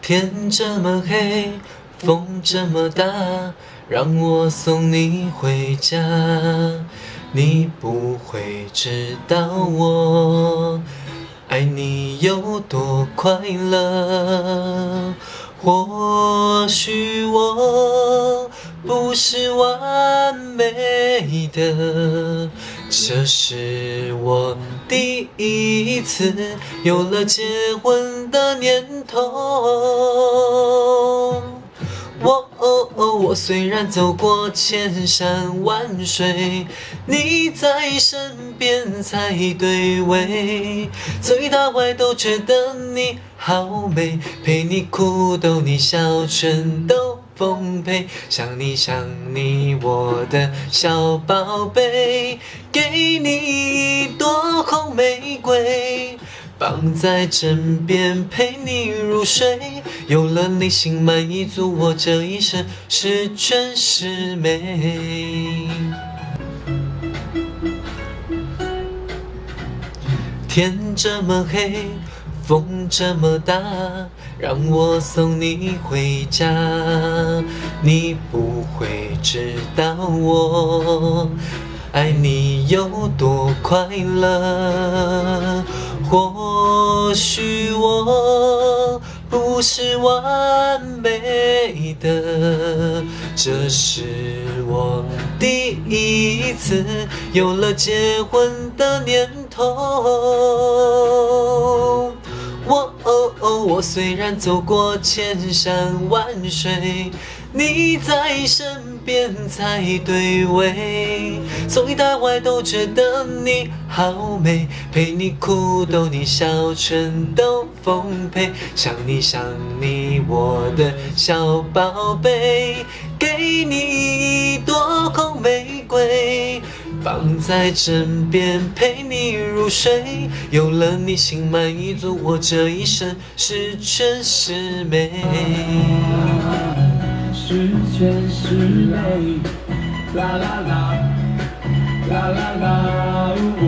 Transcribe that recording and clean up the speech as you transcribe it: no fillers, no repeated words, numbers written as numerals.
天这么黑，风这么大，让我送你回家。你不会知道我爱你有多快乐。或许我不是完美的，这是我第一次有了结婚的念头。我虽然走过千山万水，你在身边才对味。最大坏都觉得你好美，陪你哭逗你笑全都奉陪。想你我的小宝贝，给你一朵红玫瑰，绑在枕边陪你入睡。有了你心满意足，我这一生十全十美。天这么黑，风这么大，让我送你回家。你不会知道我爱你有多快乐。或许我不是完美的，这是我第一次有了结婚的念头。我虽然走过千山万水，你在身边才对味。从一到外都觉得你好美，陪你哭逗你笑全都奉陪。想你我的小宝贝，给你一朵红玫瑰，绑在枕边陪你入睡。有了你心满意足，我这一生十全十美。十全十美，啦啦啦，啦啦啦，哦。